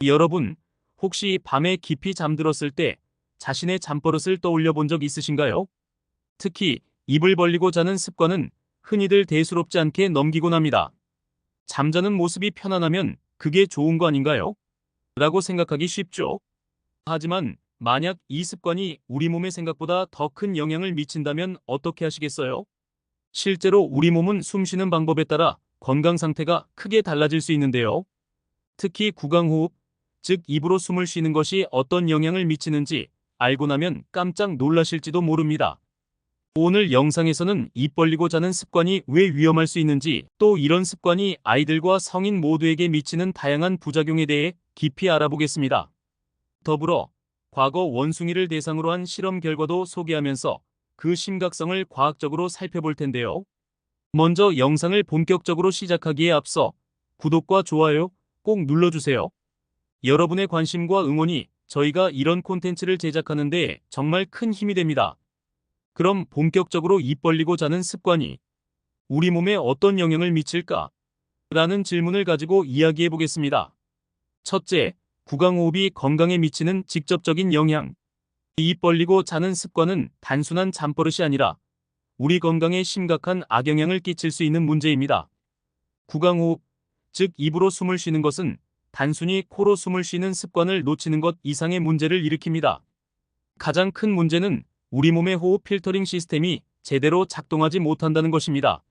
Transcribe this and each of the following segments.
여러분, 혹시 밤에 깊이 잠들었을 때 자신의 잠버릇을 떠올려 본 적 있으신가요? 특히 입을 벌리고 자는 습관은 흔히들 대수롭지 않게 넘기곤 합니다. 잠자는 모습이 편안하면 그게 좋은 거 아닌가요? 라고 생각하기 쉽죠. 하지만 만약 이 습관이 우리 몸에 생각보다 더 큰 영향을 미친다면 어떻게 하시겠어요? 실제로 우리 몸은 숨쉬는 방법에 따라 건강 상태가 크게 달라질 수 있는데요. 특히 구강호흡, 즉 입으로 숨을 쉬는 것이 어떤 영향을 미치는지 알고 나면 깜짝 놀라실지도 모릅니다. 오늘 영상에서는 입 벌리고 자는 습관이 왜 위험할 수 있는지, 또 이런 습관이 아이들과 성인 모두에게 미치는 다양한 부작용에 대해 깊이 알아보겠습니다. 더불어 과거 원숭이를 대상으로 한 실험 결과도 소개하면서 그 심각성을 과학적으로 살펴볼 텐데요. 먼저 영상을 본격적으로 시작하기에 앞서 구독과 좋아요 꼭 눌러주세요. 여러분의 관심과 응원이 저희가 이런 콘텐츠를 제작하는 데 정말 큰 힘이 됩니다. 그럼 본격적으로 입 벌리고 자는 습관이 우리 몸에 어떤 영향을 미칠까? 라는 질문을 가지고 이야기해 보겠습니다. 첫째, 구강호흡이 건강에 미치는 직접적인 영향. 입 벌리고 자는 습관은 단순한 잠버릇이 아니라 우리 건강에 심각한 악영향을 끼칠 수 있는 문제입니다. 구강호흡, 즉 입으로 숨을 쉬는 것은 단순히 코로 숨을 쉬는 습관을 놓치는 것 이상의 문제를 일으킵니다. 가장 큰 문제는 우리 몸의 호흡 필터링 시스템이 제대로 작동하지 못한다는 것입니다.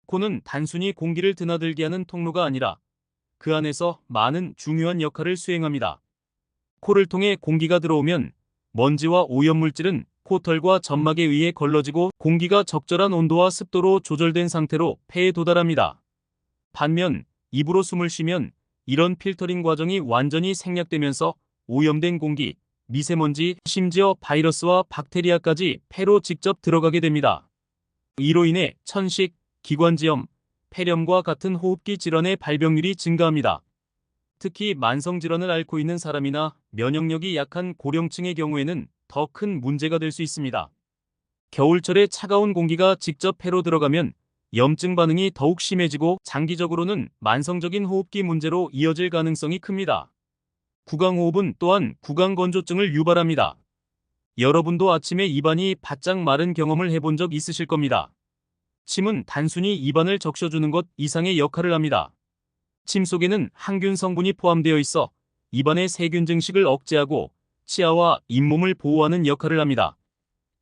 코는 단순히 공기를 드나들게 하는 통로가 아니라 그 안에서 많은 중요한 역할을 수행합니다. 코를 통해 공기가 들어오면 먼지와 오염물질은 코털과 점막에 의해 걸러지고 공기가 적절한 온도와 습도로 조절된 상태로 폐에 도달합니다. 반면 입으로 숨을 쉬면 이런 필터링 과정이 완전히 생략되면서 오염된 공기, 미세먼지, 심지어 바이러스와 박테리아까지 폐로 직접 들어가게 됩니다. 이로 인해 천식, 기관지염, 폐렴과 같은 호흡기 질환의 발병률이 증가합니다. 특히 만성질환을 앓고 있는 사람이나 면역력이 약한 고령층의 경우에는 더 큰 문제가 될 수 있습니다. 겨울철에 차가운 공기가 직접 폐로 들어가면 염증 반응이 더욱 심해지고 장기적으로는 만성적인 호흡기 문제로 이어질 가능성이 큽니다. 구강호흡은 또한 구강건조증을 유발합니다. 여러분도 아침에 입안이 바짝 마른 경험을 해본 적 있으실 겁니다. 침은 단순히 입안을 적셔주는 것 이상의 역할을 합니다. 침 속에는 항균 성분이 포함되어 있어 입안의 세균 증식을 억제하고 치아와 잇몸을 보호하는 역할을 합니다.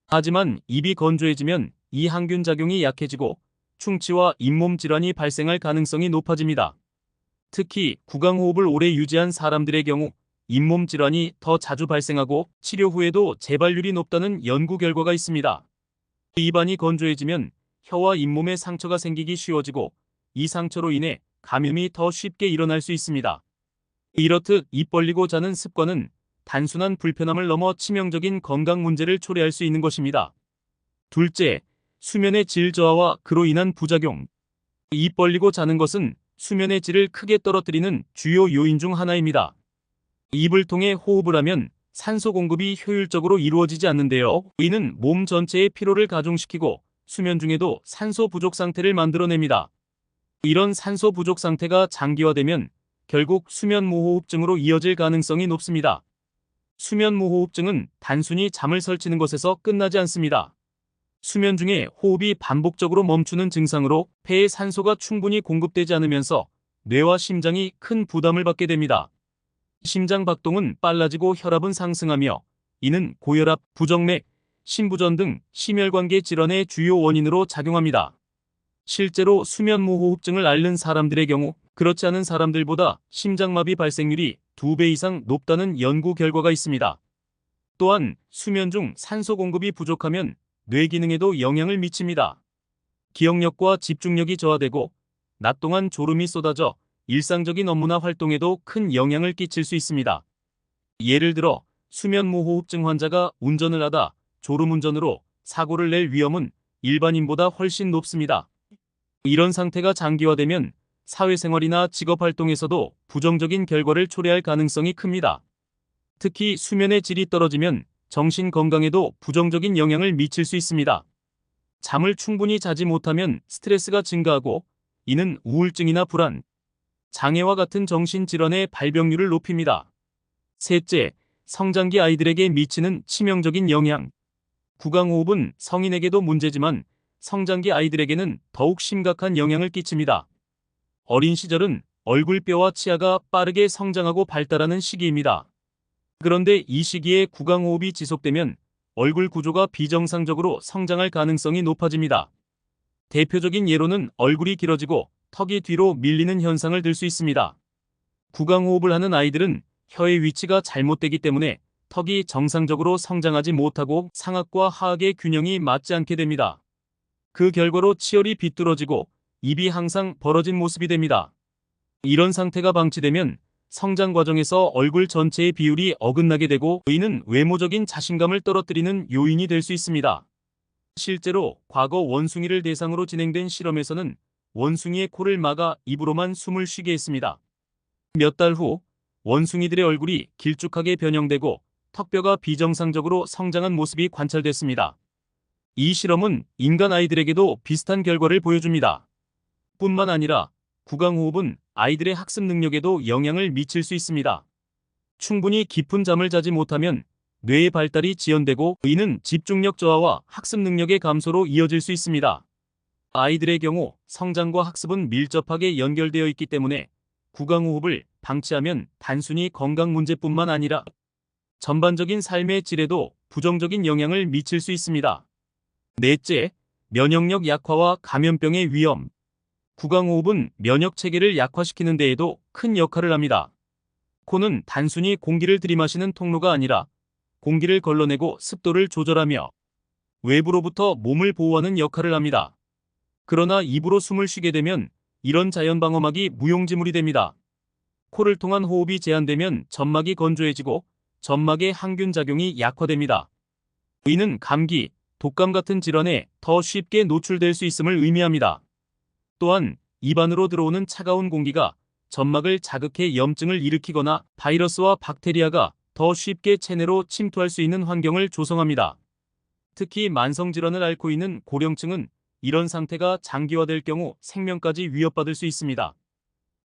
하지만 입이 건조해지면 이 항균 작용이 약해지고 충치와 잇몸 질환이 발생할 가능성이 높아집니다. 특히 구강호흡을 오래 유지한 사람들의 경우 잇몸 질환이 더 자주 발생하고 치료 후에도 재발률이 높다는 연구 결과가 있습니다. 입안이 건조해지면 혀와 잇몸에 상처가 생기기 쉬워지고 이 상처로 인해 감염이 더 쉽게 일어날 수 있습니다. 이렇듯 입 벌리고 자는 습관은 단순한 불편함을 넘어 치명적인 건강 문제를 초래할 수 있는 것입니다. 둘째, 수면의 질 저하와 그로 인한 부작용. 입 벌리고 자는 것은 수면의 질을 크게 떨어뜨리는 주요 요인 중 하나입니다. 입을 통해 호흡을 하면 산소 공급이 효율적으로 이루어지지 않는데요. 이는 몸 전체의 피로를 가중시키고 수면 중에도 산소 부족 상태를 만들어냅니다. 이런 산소 부족 상태가 장기화되면 결국 수면무호흡증으로 이어질 가능성이 높습니다. 수면무호흡증은 단순히 잠을 설치는 것에서 끝나지 않습니다. 수면 중에 호흡이 반복적으로 멈추는 증상으로 폐에 산소가 충분히 공급되지 않으면서 뇌와 심장이 큰 부담을 받게 됩니다. 심장 박동은 빨라지고 혈압은 상승하며 이는 고혈압, 부정맥, 심부전 등 심혈관계 질환의 주요 원인으로 작용합니다. 실제로 수면무호흡증을 앓는 사람들의 경우 그렇지 않은 사람들보다 심장마비 발생률이 2배 이상 높다는 연구 결과가 있습니다. 또한 수면 중 산소 공급이 부족하면 뇌 기능에도 영향을 미칩니다. 기억력과 집중력이 저하되고 낮 동안 졸음이 쏟아져 일상적인 업무나 활동에도 큰 영향을 끼칠 수 있습니다. 예를 들어 수면무호흡증 환자가 운전을 하다 졸음운전으로 사고를 낼 위험은 일반인보다 훨씬 높습니다. 이런 상태가 장기화되면 사회생활이나 직업활동에서도 부정적인 결과를 초래할 가능성이 큽니다. 특히 수면의 질이 떨어지면 정신 건강에도 부정적인 영향을 미칠 수 있습니다. 잠을 충분히 자지 못하면 스트레스가 증가하고 이는 우울증이나 불안, 장애와 같은 정신질환의 발병률을 높입니다. 셋째, 성장기 아이들에게 미치는 치명적인 영향. 구강호흡은 성인에게도 문제지만 성장기 아이들에게는 더욱 심각한 영향을 끼칩니다. 어린 시절은 얼굴뼈와 치아가 빠르게 성장하고 발달하는 시기입니다. 그런데 이 시기에 구강호흡이 지속되면 얼굴 구조가 비정상적으로 성장할 가능성이 높아집니다. 대표적인 예로는 얼굴이 길어지고 턱이 뒤로 밀리는 현상을 들 수 있습니다. 구강호흡을 하는 아이들은 혀의 위치가 잘못되기 때문에 턱이 정상적으로 성장하지 못하고 상악과 하악의 균형이 맞지 않게 됩니다. 그 결과로 치열이 비뚤어지고 입이 항상 벌어진 모습이 됩니다. 이런 상태가 방치되면 성장 과정에서 얼굴 전체의 비율이 어긋나게 되고 이는 외모적인 자신감을 떨어뜨리는 요인이 될 수 있습니다. 실제로 과거 원숭이를 대상으로 진행된 실험에서는 원숭이의 코를 막아 입으로만 숨을 쉬게 했습니다. 몇 달 후 원숭이들의 얼굴이 길쭉하게 변형되고 턱뼈가 비정상적으로 성장한 모습이 관찰됐습니다. 이 실험은 인간 아이들에게도 비슷한 결과를 보여줍니다. 뿐만 아니라 구강호흡은 아이들의 학습 능력에도 영향을 미칠 수 있습니다. 충분히 깊은 잠을 자지 못하면 뇌의 발달이 지연되고 이는 집중력 저하와 학습 능력의 감소로 이어질 수 있습니다. 아이들의 경우 성장과 학습은 밀접하게 연결되어 있기 때문에 구강호흡을 방치하면 단순히 건강 문제뿐만 아니라 전반적인 삶의 질에도 부정적인 영향을 미칠 수 있습니다. 넷째, 면역력 약화와 감염병의 위험. 구강호흡은 면역 체계를 약화시키는 데에도 큰 역할을 합니다. 코는 단순히 공기를 들이마시는 통로가 아니라 공기를 걸러내고 습도를 조절하며 외부로부터 몸을 보호하는 역할을 합니다. 그러나 입으로 숨을 쉬게 되면 이런 자연방어막이 무용지물이 됩니다. 코를 통한 호흡이 제한되면 점막이 건조해지고 점막의 항균 작용이 약화됩니다. 이는 감기, 독감 같은 질환에 더 쉽게 노출될 수 있음을 의미합니다. 또한 입 안으로 들어오는 차가운 공기가 점막을 자극해 염증을 일으키거나 바이러스와 박테리아가 더 쉽게 체내로 침투할 수 있는 환경을 조성합니다. 특히 만성질환을 앓고 있는 고령층은 이런 상태가 장기화될 경우 생명까지 위협받을 수 있습니다.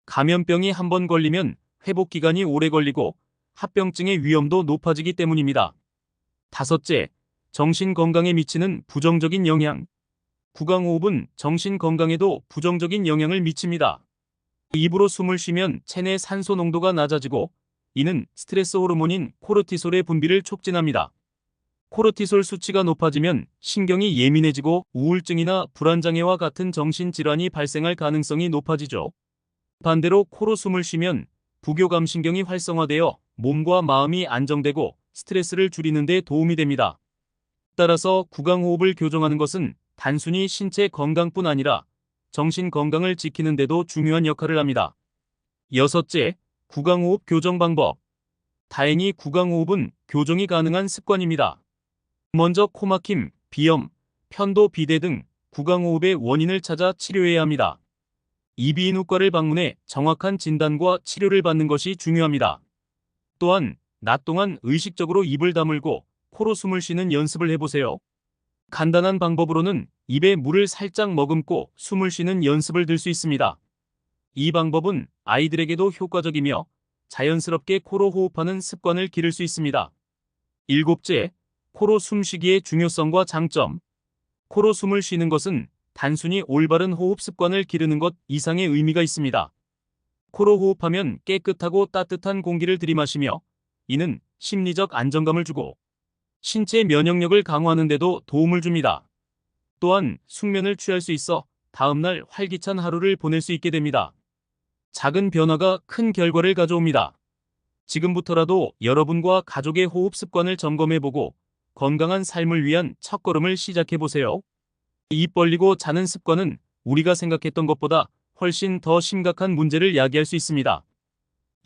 감염병이 한번 걸리면 회복 기간이 오래 걸리고 합병증의 위험도 높아지기 때문입니다. 다섯째, 정신 건강에 미치는 부정적인 영향. 구강호흡은 정신 건강에도 부정적인 영향을 미칩니다. 입으로 숨을 쉬면 체내 산소 농도가 낮아지고 이는 스트레스 호르몬인 코르티솔의 분비를 촉진합니다. 코르티솔 수치가 높아지면 신경이 예민해지고 우울증이나 불안장애와 같은 정신질환이 발생할 가능성이 높아지죠. 반대로 코로 숨을 쉬면 부교감신경이 활성화되어 몸과 마음이 안정되고 스트레스를 줄이는 데 도움이 됩니다. 따라서 구강호흡을 교정하는 것은 단순히 신체 건강뿐 아니라 정신 건강을 지키는 데도 중요한 역할을 합니다. 여섯째, 구강호흡 교정 방법. 다행히 구강호흡은 교정이 가능한 습관입니다. 먼저 코막힘, 비염, 편도 비대 등 구강호흡의 원인을 찾아 치료해야 합니다. 이비인후과를 방문해 정확한 진단과 치료를 받는 것이 중요합니다. 또한 낮 동안 의식적으로 입을 다물고 코로 숨을 쉬는 연습을 해보세요. 간단한 방법으로는 입에 물을 살짝 머금고 숨을 쉬는 연습을 들 수 있습니다. 이 방법은 아이들에게도 효과적이며 자연스럽게 코로 호흡하는 습관을 기를 수 있습니다. 일곱째, 코로 숨쉬기의 중요성과 장점. 코로 숨을 쉬는 것은 단순히 올바른 호흡 습관을 기르는 것 이상의 의미가 있습니다. 코로 호흡하면 깨끗하고 따뜻한 공기를 들이마시며 이는 심리적 안정감을 주고 신체 면역력을 강화하는 데도 도움을 줍니다. 또한 숙면을 취할 수 있어 다음날 활기찬 하루를 보낼 수 있게 됩니다. 작은 변화가 큰 결과를 가져옵니다. 지금부터라도 여러분과 가족의 호흡 습관을 점검해보고 건강한 삶을 위한 첫걸음을 시작해보세요. 입 벌리고 자는 습관은 우리가 생각했던 것보다 훨씬 더 심각한 문제를 야기할 수 있습니다.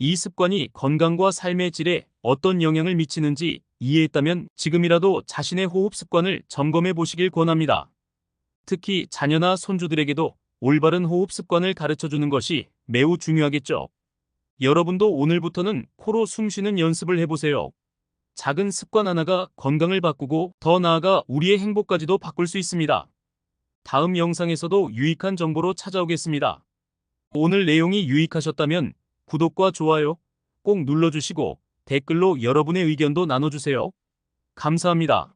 이 습관이 건강과 삶의 질에 어떤 영향을 미치는지 이해했다면 지금이라도 자신의 호흡 습관을 점검해 보시길 권합니다. 특히 자녀나 손주들에게도 올바른 호흡 습관을 가르쳐 주는 것이 매우 중요하겠죠. 여러분도 오늘부터는 코로 숨 쉬는 연습을 해보세요. 작은 습관 하나가 건강을 바꾸고 더 나아가 우리의 행복까지도 바꿀 수 있습니다. 다음 영상에서도 유익한 정보로 찾아오겠습니다. 오늘 내용이 유익하셨다면 구독과 좋아요 꼭 눌러주시고 댓글로 여러분의 의견도 나눠주세요. 감사합니다.